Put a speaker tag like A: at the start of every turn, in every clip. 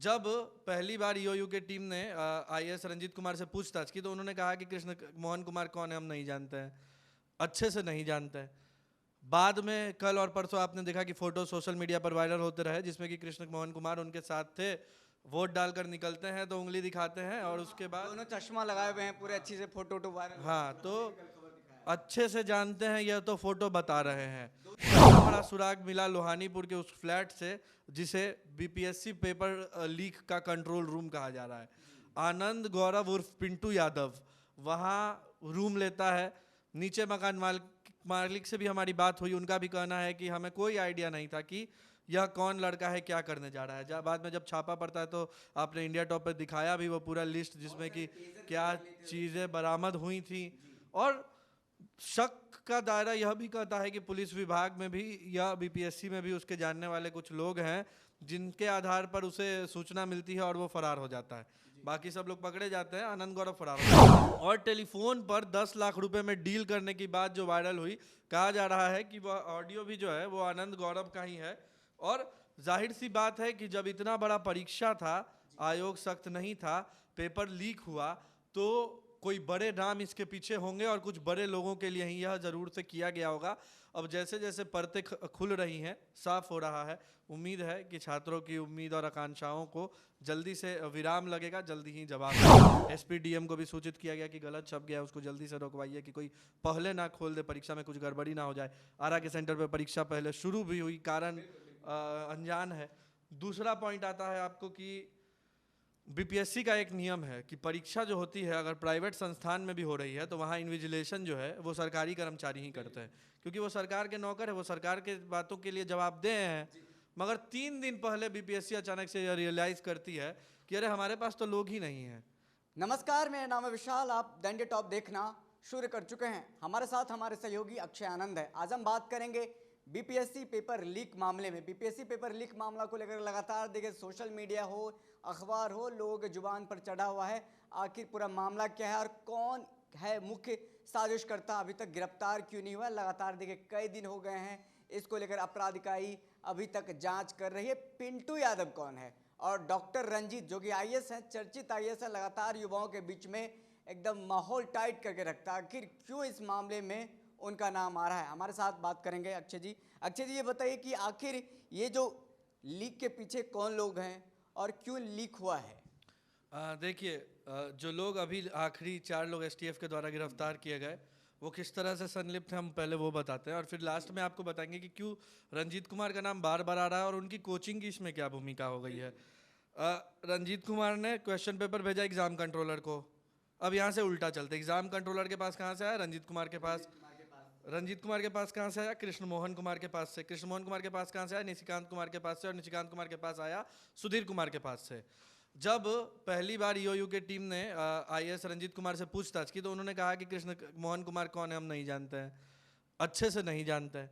A: जब पहली बार ईओयू के टीम ने आईएएस रंजीत कुमार से पूछताछ की तो उन्होंने कहा कि कृष्ण मोहन कुमार कौन है हम नहीं जानते हैं, अच्छे से नहीं जानते हैं। बाद में कल और परसों आपने देखा कि फोटो सोशल मीडिया पर वायरल होते रहे जिसमें कि कृष्ण मोहन कुमार उनके साथ थे। वोट डालकर निकलते हैं तो उंगली दिखाते हैं और उसके बाद
B: दोनों चश्मा लगाए हुए हैं, पूरे अच्छी से फोटो वायरल।
A: हाँ, तो अच्छे से जानते हैं, यह तो फोटो बता रहे हैं। सबसे बड़ा सुराग मिला लोहानीपुर के उस फ्लैट से जिसे बीपीएससी पेपर लीक का कंट्रोल रूम कहा जा रहा है। आनंद गौरव उर्फ पिंटू यादव वहाँ रूम लेता है। नीचे मकान मालिक से भी हमारी बात हुई, उनका भी कहना है कि हमें कोई आइडिया नहीं था कि यह कौन लड़का है, क्या करने जा रहा है। जब बाद में जब छापा पड़ता है तो आपने इंडिया टॉप पर दिखाया भी वो पूरा लिस्ट जिसमें कि क्या चीज़ें बरामद हुई थी। और शक का दायरा यह भी कहता है कि पुलिस विभाग में भी या बीपीएससी में भी उसके जानने वाले कुछ लोग हैं जिनके आधार पर उसे सूचना मिलती है और वो फरार हो जाता है। बाकी सब लोग पकड़े जाते हैं, आनंद गौरव फरार हो जाता है। और टेलीफोन पर 10 लाख रुपए में डील करने की बात जो वायरल हुई, कहा जा रहा है कि वह ऑडियो भी जो है वो आनंद गौरव का ही है। और जाहिर सी बात है कि जब इतना बड़ा परीक्षा था, आयोग सख्त नहीं था, पेपर लीक हुआ, तो कोई बड़े नाम इसके पीछे होंगे और कुछ बड़े लोगों के लिए ही यह ज़रूर से किया गया होगा। अब जैसे जैसे परतें खुल रही हैं, साफ हो रहा है। उम्मीद है कि छात्रों की उम्मीद और आकांक्षाओं को जल्दी से विराम लगेगा, जल्दी ही जवाब। एसपी डीएम को भी सूचित किया गया कि गलत छप गया उसको जल्दी से रोकवाइए कि कोई पहले ना खोल दे, परीक्षा में कुछ गड़बड़ी ना हो जाए। आरा के सेंटर पर परीक्षा पहले शुरू भी हुई, कारण अनजान है। दूसरा पॉइंट आता है आपको कि बीपीएससी का एक नियम है कि परीक्षा जो होती है अगर प्राइवेट संस्थान में भी हो रही है तो वहाँ इन्विजिलेशन जो है वो सरकारी कर्मचारी ही करते हैं, क्योंकि वो सरकार के नौकर है, वो सरकार के बातों के लिए जवाबदेह हैं। मगर 3 दिन पहले बीपीएससी अचानक से रियलाइज़ करती है कि अरे हमारे पास तो लोग ही नहीं हैं।
B: नमस्कार, मेरा नाम है विशाल। आप द इंडिया टॉप देखना शुरू कर चुके हैं। हमारे साथ हमारे सहयोगी अक्षय आनंद है। आज हम बात करेंगे बीपीएससी पेपर लीक मामले में। बीपीएससी पेपर लीक मामला को लेकर लगातार देखिए सोशल मीडिया हो, अखबार हो, लोगों के जुबान पर चढ़ा हुआ है। आखिर पूरा मामला क्या है और कौन है मुख्य साजिशकर्ता, अभी तक गिरफ्तार क्यों नहीं हुआ? लगातार देखिए कई दिन हो गए हैं, इसको लेकर अपराध इकाई अभी तक जांच कर रही है। पिंटू यादव कौन है और डॉक्टर रंजीत जो कि आईएएस हैं, चर्चित आईएएस है, लगातार युवाओं के बीच में एकदम माहौल टाइट करके रखता है। आखिर क्यों इस मामले में उनका नाम आ रहा है? हमारे साथ बात करेंगे अक्षय जी। अक्षय जी, ये बताइए कि आखिर ये जो लीक के पीछे कौन लोग हैं और क्यों लीक हुआ है?
A: देखिए, जो लोग अभी आखिरी 4 लोग एसटीएफ के द्वारा गिरफ्तार किए गए वो किस तरह से संलिप्त हैं हम पहले वो बताते हैं और फिर लास्ट में आपको बताएंगे कि क्यों रंजीत कुमार का नाम बार बार आ रहा है और उनकी कोचिंग की इसमें क्या भूमिका हो गई है। रंजीत कुमार ने क्वेश्चन पेपर भेजा एग्जाम कंट्रोलर को। अब यहाँ से उल्टा चलते, एग्जाम कंट्रोलर के पास कहाँ से आया? रंजीत कुमार के पास। रंजीत कुमार के पास कहाँ से आया? कृष्ण मोहन कुमार के पास से। कृष्ण मोहन कुमार के पास कहाँ से आया? निशिकांत कुमार के पास से। और निशिकांत कुमार के पास आया सुधीर कुमार के पास से। जब पहली बार ईओयू के टीम ने आईएएस रंजीत कुमार से पूछताछ की तो उन्होंने कहा कि कृष्ण मोहन कुमार कौन है हम नहीं जानते हैं, अच्छे से नहीं जानते हैं।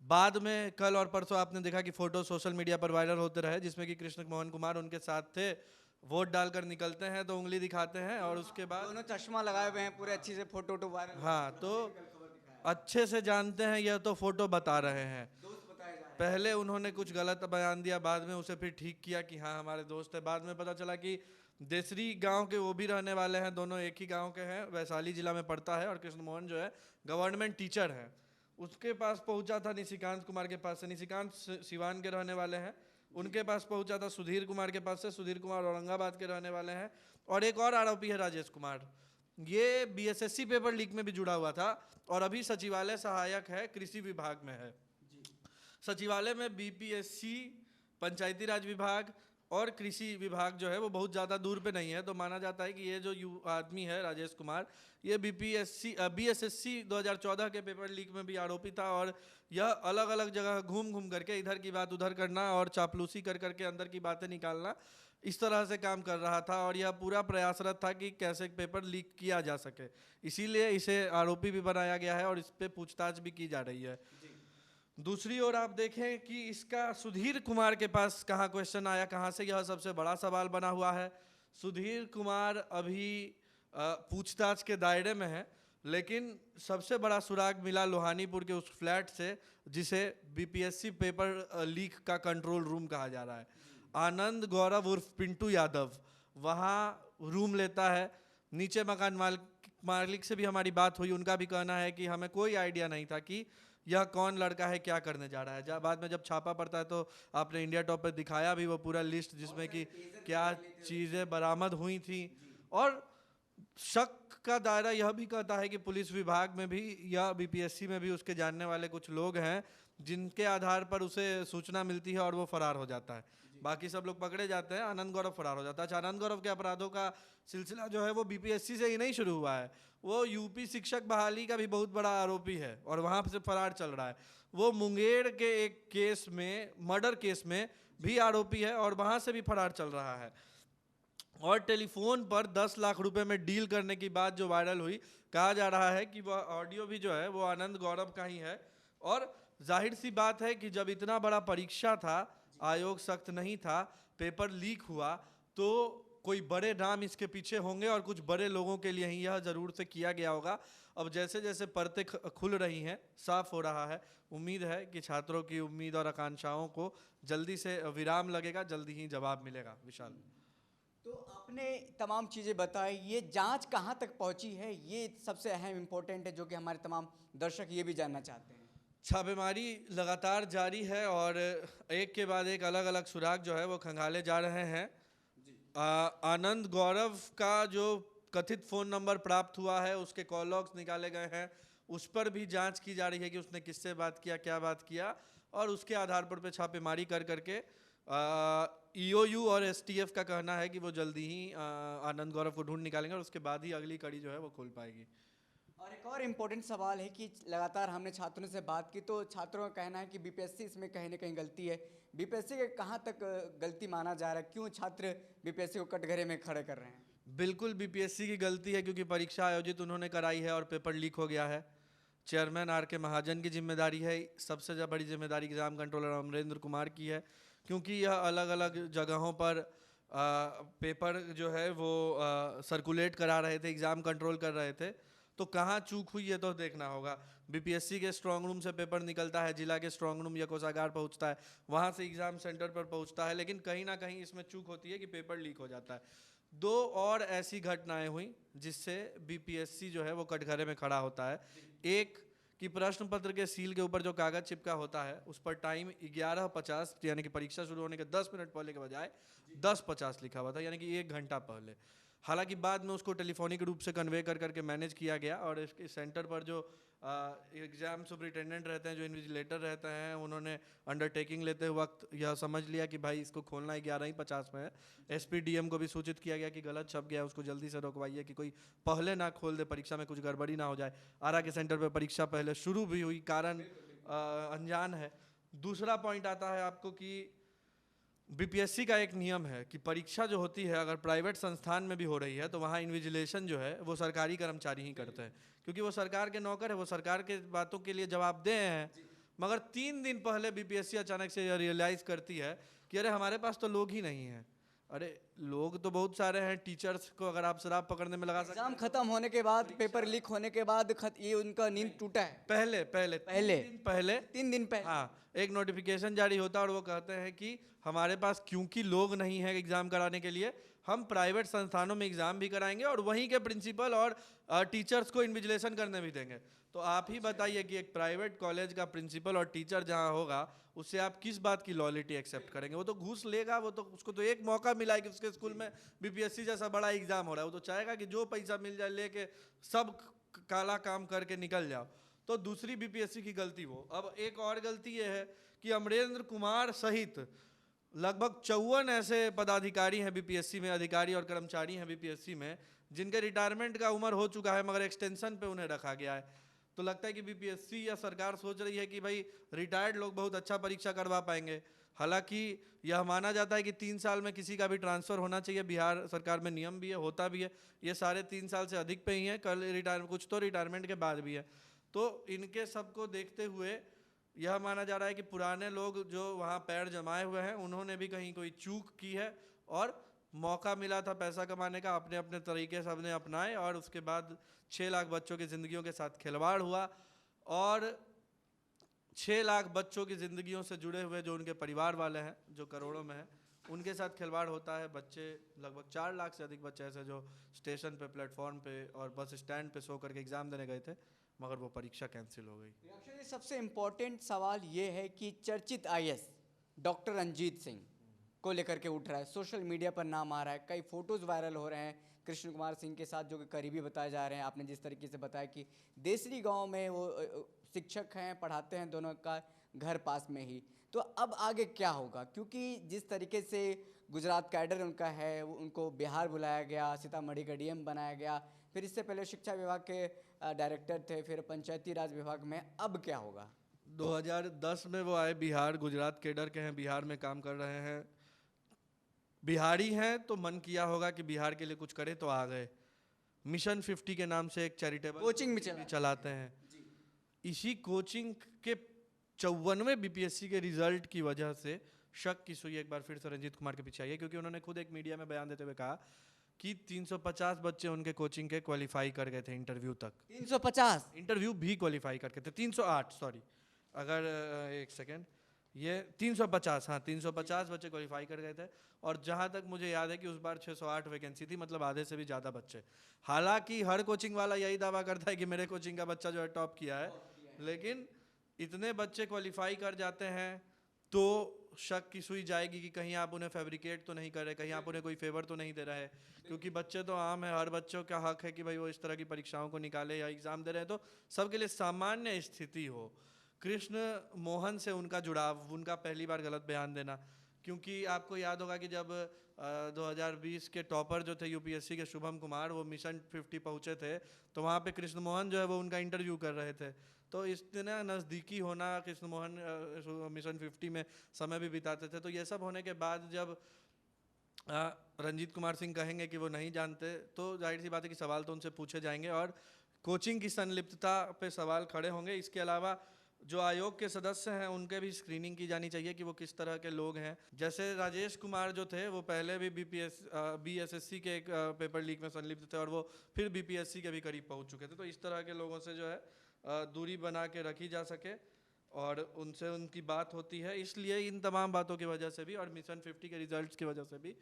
A: बाद में कल और परसों आपने देखा कि फोटो सोशल मीडिया पर वायरल होते रहे जिसमें कि कृष्ण मोहन कुमार उनके साथ थे। वोट डालकर निकलते हैं तो उंगली दिखाते हैं और उसके बाद
B: दोनों चश्मा लगाए हुए हैं, पूरे अच्छी से फोटो वायरल।
A: हाँ, तो अच्छे से जानते हैं, यह तो फोटो बता रहे हैं। पहले उन्होंने कुछ गलत बयान दिया, बाद में उसे फिर ठीक किया कि हाँ हमारे दोस्त है। बाद में पता चला कि देसरी गांव के वो भी रहने वाले हैं, दोनों एक ही गांव के हैं, वैशाली जिला में पड़ता है। और कृष्ण मोहन जो है गवर्नमेंट टीचर है। उसके पास पहुंचा था निशिकांत कुमार के पास से, निशिकांत सिवान के रहने वाले हैं। उनके पास पहुंचा था सुधीर कुमार के पास से, सुधीर कुमार औरंगाबाद के रहने वाले हैं। और एक और आरोपी है राजेश कुमार, ये बीएसएससी पेपर लीक में भी जुड़ा हुआ था और अभी सचिवालय सहायक है, कृषि विभाग में है। सचिवालय में बीपीएससी, पंचायती राज विभाग और कृषि विभाग जो है वो बहुत ज़्यादा दूर पे नहीं है। तो माना जाता है कि ये जो आदमी है राजेश कुमार, ये बीएसएससी 2014 के पेपर लीक में भी आरोपी था। और यह अलग अलग जगह घूम घूम करके इधर की बात उधर करना और चापलूसी कर करके अंदर की बातें निकालना, इस तरह से काम कर रहा था। और यह पूरा प्रयासरत था कि कैसे पेपर लीक किया जा सके, इसीलिए इसे आरोपी भी बनाया गया है और इस पर पूछताछ भी की जा रही है। दूसरी ओर आप देखें कि इसका सुधीर कुमार के पास कहाँ क्वेश्चन आया, कहाँ से, यह सबसे बड़ा सवाल बना हुआ है। सुधीर कुमार अभी पूछताछ के दायरे में है, लेकिन सबसे बड़ा सुराग मिला लोहानीपुर के उस फ्लैट से जिसे बीपीएससी पेपर लीक का कंट्रोल रूम कहा जा रहा है। आनंद गौरव उर्फ पिंटू यादव वहाँ रूम लेता है। नीचे मकान मालिक से भी हमारी बात हुई, उनका भी कहना है कि हमें कोई आइडिया नहीं था कि यह कौन लड़का है, क्या करने जा रहा है। जब बाद में जब छापा पड़ता है तो आपने इंडिया टॉप पे दिखाया भी वो पूरा लिस्ट जिसमें कि क्या चीज़ें बरामद हुई थी। और शक का दायरा यह भी कहता है कि पुलिस विभाग में भी या बीपीएससी में भी उसके जानने वाले कुछ लोग हैं जिनके आधार पर उसे सूचना मिलती है और वो फरार हो जाता है। बाकी सब लोग पकड़े जाते हैं, आनंद गौरव फरार हो जाता है। अच्छा, आनंद गौरव के अपराधों का सिलसिला जो है वो बीपीएससी से ही नहीं शुरू हुआ है, वो यूपी शिक्षक बहाली का भी बहुत बड़ा आरोपी है और वहाँ से फरार चल रहा है। वो मुंगेर के एक केस में, मर्डर केस में भी आरोपी है और वहाँ से भी फरार चल रहा है। और टेलीफोन पर 10 लाख रुपए में डील करने की बात जो वायरल हुई, कहा जा रहा है कि वह ऑडियो भी जो है वो आनंद गौरव का ही है। और जाहिर सी बात है कि जब इतना बड़ा परीक्षा था, आयोग सख्त नहीं था, पेपर लीक हुआ, तो कोई बड़े नाम इसके पीछे होंगे और कुछ बड़े लोगों के लिए ही यह जरूर से किया गया होगा। अब जैसे जैसे परतें खुल रही हैं, साफ हो रहा है, उम्मीद है कि छात्रों की उम्मीद और आकांक्षाओं को जल्दी से विराम लगेगा, जल्दी ही जवाब मिलेगा। विशाल,
B: तो आपने तमाम चीज़ें बताई, ये जांच कहाँ तक पहुंची है, ये सबसे अहम इम्पोर्टेंट है, जो कि हमारे तमाम दर्शक ये भी जानना चाहते हैं।
A: छापेमारी लगातार जारी है और एक के बाद एक अलग अलग सुराग जो है वो खंगाले जा रहे हैं। आनंद गौरव का जो कथित फ़ोन नंबर प्राप्त हुआ है, उसके कॉल लॉग्स निकाले गए हैं, उस पर भी जांच की जा रही है कि उसने किससे बात किया, क्या बात किया, और उसके आधार पर छापेमारी कर करके ईओयू और एसटीएफ का कहना है कि वो जल्दी ही आनंद गौरव को ढूंढ निकालेंगे और उसके बाद ही अगली कड़ी जो है वो खुल पाएगी।
B: और एक और इम्पोर्टेंट सवाल है कि लगातार हमने छात्रों से बात की, तो छात्रों का कहना है कि बीपीएससी इसमें कहीं ना कहीं गलती है। बीपीएससी के कहाँ तक गलती माना जा रहा है, क्यों छात्र बीपीएससी को कटघरे में खड़े कर रहे हैं?
A: बिल्कुल बीपीएससी की गलती है, क्योंकि परीक्षा आयोजित उन्होंने कराई है और पेपर लीक हो गया है। चेयरमैन आर के महाजन की जिम्मेदारी है, सबसे बड़ी जिम्मेदारी एग्जाम कंट्रोलर अमरेंद्र कुमार की है, क्योंकि यह अलग अलग जगहों पर पेपर जो है वो सर्कुलेट करा रहे थे, एग्ज़ाम कंट्रोल कर रहे थे। तो कहाँ चूक हुई है तो देखना होगा। बीपीएससी के स्ट्रांग रूम से पेपर निकलता है, जिला के स्ट्रांग रूम या कोषागार पहुंचता है, वहाँ से एग्ज़ाम सेंटर पर पहुंचता है, लेकिन कहीं ना कहीं इसमें चूक होती है कि पेपर लीक हो जाता है। 2 और ऐसी घटनाएं हुई जिससे बीपीएससी जो है वो कटघरे में खड़ा होता है। एक कि प्रश्न पत्र के सील के ऊपर जो कागज़ चिपका होता है उस पर टाइम 11:50 यानी कि परीक्षा शुरू होने के 10 मिनट पहले के बजाय 10:50 लिखा हुआ था, यानी कि 1 घंटा पहले। हालांकि बाद में उसको टेलीफोनिक रूप से कन्वे कर करके मैनेज किया गया और इसके सेंटर पर जो एग्ज़ाम सुपरिटेंडेंट रहते हैं, जो इन्विजिलेटर रहते हैं, उन्होंने अंडरटेकिंग लेते वक्त यह समझ लिया कि भाई इसको खोलना 11:50 में है। एसपीडीएम को भी सूचित किया गया कि गलत छप गया, उसको जल्दी से रोकवाइए कि कोई पहले ना खोल दे, परीक्षा में कुछ गड़बड़ी ना हो जाए। आरा के सेंटर पर परीक्षा पहले शुरू भी हुई, कारण अनजान है। दूसरा पॉइंट आता है आपको कि बीपीएससी का एक नियम है कि परीक्षा जो होती है अगर प्राइवेट संस्थान में भी हो रही है तो वहाँ इन्विजिलेशन जो है वो सरकारी कर्मचारी ही करते हैं, क्योंकि वो सरकार के नौकर है, वो सरकार के बातों के लिए जवाबदेह हैं। मगर 3 दिन पहले बीपीएससी अचानक से यह रियलाइज़ करती है कि अरे हमारे पास तो लोग ही नहीं हैं। अरे लोग तो बहुत सारे हैं, टीचर्स को अगर आप शराब पकड़ने में लगा सकते हैं।
B: एग्जाम खत्म होने के बाद, पेपर लीक होने के बाद ये उनका नींद टूटा है।
A: पहले
B: 3 दिन पहले
A: हाँ, एक नोटिफिकेशन जारी होता है और वो कहते हैं कि हमारे पास क्योंकि लोग नहीं है एग्ज़ाम कराने के लिए, हम प्राइवेट संस्थानों में एग्ज़ाम भी कराएंगे और वहीं के प्रिंसिपल और टीचर्स को इन्विजिलेशन करने भी देंगे। तो आप ही बताइए कि एक प्राइवेट कॉलेज का प्रिंसिपल और टीचर जहाँ होगा उससे आप किस बात की लॉयल्टी एक्सेप्ट करेंगे? वो तो घूस लेगा, वो तो उसको तो एक मौका मिला है कि उसके स्कूल में बीपीएससी जैसा बड़ा एग्ज़ाम हो रहा है, वो तो चाहेगा कि जो पैसा मिल जाए लेके सब काला काम करके निकल जाओ। तो दूसरी बीपीएससी की गलती वो। अब एक और गलती ये है कि अमरेंद्र कुमार सहित लगभग 54 ऐसे पदाधिकारी हैं बीपीएससी में, अधिकारी और कर्मचारी हैं बीपीएससी में, जिनके रिटायरमेंट का उम्र हो चुका है मगर एक्सटेंशन पे उन्हें रखा गया है। तो लगता है कि बीपीएससी या सरकार सोच रही है कि भाई रिटायर्ड लोग बहुत अच्छा परीक्षा करवा पाएंगे। हालांकि यह माना जाता है कि 3 साल में किसी का भी ट्रांसफ़र होना चाहिए, बिहार सरकार में नियम भी है, होता भी है। ये सारे 3 साल से अधिक पे ही हैं, कल रिटायरमेंट, कुछ तो रिटायरमेंट के बाद भी है। तो इनके सबको देखते हुए यह माना जा रहा है कि पुराने लोग जो वहाँ पैर जमाए हुए हैं उन्होंने भी कहीं कोई चूक की है और मौका मिला था पैसा कमाने का, अपने अपने तरीके से सबने अपनाए और उसके बाद 6 लाख बच्चों की ज़िंदगियों के साथ खिलवाड़ हुआ और 6 लाख बच्चों की ज़िंदगियों से जुड़े हुए जो उनके परिवार वाले हैं, जो करोड़ों में हैं, उनके साथ खिलवाड़ होता है। बच्चे लगभग 4 लाख से अधिक बच्चे ऐसे जो स्टेशन पे, प्लेटफॉर्म पे और बस स्टैंड पे सो करके एग्ज़ाम देने गए थे, मगर वो परीक्षा कैंसिल हो गई।
B: अक्षय जी, सबसे इम्पोर्टेंट सवाल ये है कि चर्चित आईएएस डॉक्टर रंजीत सिंह को लेकर के उठ रहा है, सोशल मीडिया पर नाम आ रहा है, कई फोटोज़ वायरल हो रहे हैं कृष्ण कुमार सिंह के साथ जो कि करीबी बताए जा रहे हैं। आपने जिस तरीके से बताया कि देसरी गांव में वो शिक्षक हैं, पढ़ाते हैं, दोनों का घर पास में ही। तो अब आगे क्या होगा, क्योंकि जिस तरीके से गुजरात कैडर उनका है, उनको बिहार बुलाया गया, सीतामढ़ी का डीएम बनाया गया, फिर इससे पहले शिक्षा विभाग के डायरेक्टर थे, फिर पंचायती राज विभाग में, अब क्या होगा?
A: 2010 में वो आए बिहार, गुजरात केडर के हैं, बिहार में काम कर रहे हैं, बिहारी हैं, तो मन किया होगा कि बिहार के लिए कुछ करें, तो आ गए। मिशन 50 के नाम से एक चैरिटेबल
B: कोचिंग भी
A: चलाते हैं। इसी कोचिंग के 54वें बीपीएससी के रिजल्ट की वजह से शक की सुई एक बार फिर से रंजीत कुमार के पीछे आई है, क्योंकि उन्होंने खुद एक मीडिया में बयान देते हुए कहा कि 350 बच्चे उनके कोचिंग के क्वालिफाई कर गए थे इंटरव्यू तक।
B: 350
A: इंटरव्यू भी क्वालिफाई करके थे, 308 सॉरी, अगर एक सेकेंड, ये 350, हाँ 350 बच्चे क्वालिफाई कर गए थे। और जहाँ तक मुझे याद है कि उस बार 608 वैकेंसी थी, मतलब आधे से भी ज़्यादा बच्चे। हालांकि हर कोचिंग वाला यही दावा करता है कि मेरे कोचिंग का बच्चा जो है टॉप किया है, लेकिन इतने बच्चे क्वालिफाई कर जाते हैं तो शक की सुई जाएगी कि कहीं आप उन्हें फैब्रिकेट तो नहीं कर रहे, कहीं आप उन्हें कोई फेवर तो नहीं दे रहे, क्योंकि बच्चे तो आम है, हर बच्चों का हक है कि भाई वो इस तरह की परीक्षाओं को निकाले या एग्ज़ाम दे रहे हैं तो सबके लिए सामान्य स्थिति हो। कृष्ण मोहन से उनका जुड़ाव, उनका पहली बार गलत बयान देना, क्योंकि आपको याद होगा कि जब 2020 के टॉपर जो थे यूपीएससी के शुभम कुमार, वो मिशन 50 पहुंचे थे, तो वहाँ पे कृष्ण मोहन जो है वो उनका इंटरव्यू कर रहे थे। तो इतना नज़दीकी होना, कृष्ण मोहन मिशन 50 में समय भी बिताते थे, तो ये सब होने के बाद जब रंजीत कुमार सिंह कहेंगे कि वो नहीं जानते, तो जाहिर सी बात है कि सवाल तो उनसे पूछे जाएंगे और कोचिंग की संलिप्तता पे सवाल खड़े होंगे। इसके अलावा जो आयोग के सदस्य हैं उनके भी स्क्रीनिंग की जानी चाहिए कि वो किस तरह के लोग हैं। जैसे राजेश कुमार जो थे वो पहले भी बीएसएससी के एक पेपर लीक में संलिप्त थे और वो फिर बीपीएससी के भी करीब पहुंच चुके थे। तो इस तरह के लोगों से जो है दूरी बना के रखी जा सके और उनसे उनकी बात होती है, इसलिए इन तमाम बातों की वजह से भी और मिशन 50 के रिजल्ट्स की वजह से भी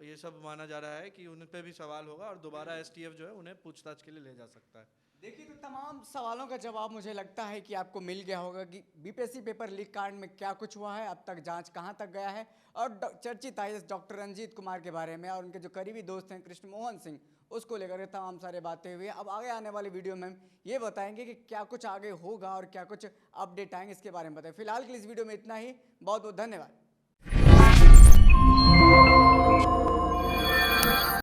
A: ये सब माना जा रहा है कि उन पे भी सवाल होगा और दोबारा एसटीएफ जो है उन्हें पूछताछ के लिए ले जा सकता है।
B: देखिए, तो तमाम सवालों का जवाब मुझे लगता है कि आपको मिल गया होगा कि बीपीएससी पेपर लीक कांड में क्या कुछ हुआ है, अब तक जांच कहां तक गया है, और चर्चित आईएएस डॉक्टर रंजीत कुमार के बारे में और उनके जो करीबी दोस्त हैं कृष्ण मोहन सिंह, उसको लेकर तमाम सारे बातें हुई हैं। अब आगे आने वाली वीडियो में हम ये बताएंगे कि क्या कुछ आगे होगा और क्या कुछ अपडेट आएंगे, इसके बारे में बताएं। फिलहाल के लिए इस वीडियो में इतना ही, बहुत बहुत धन्यवाद।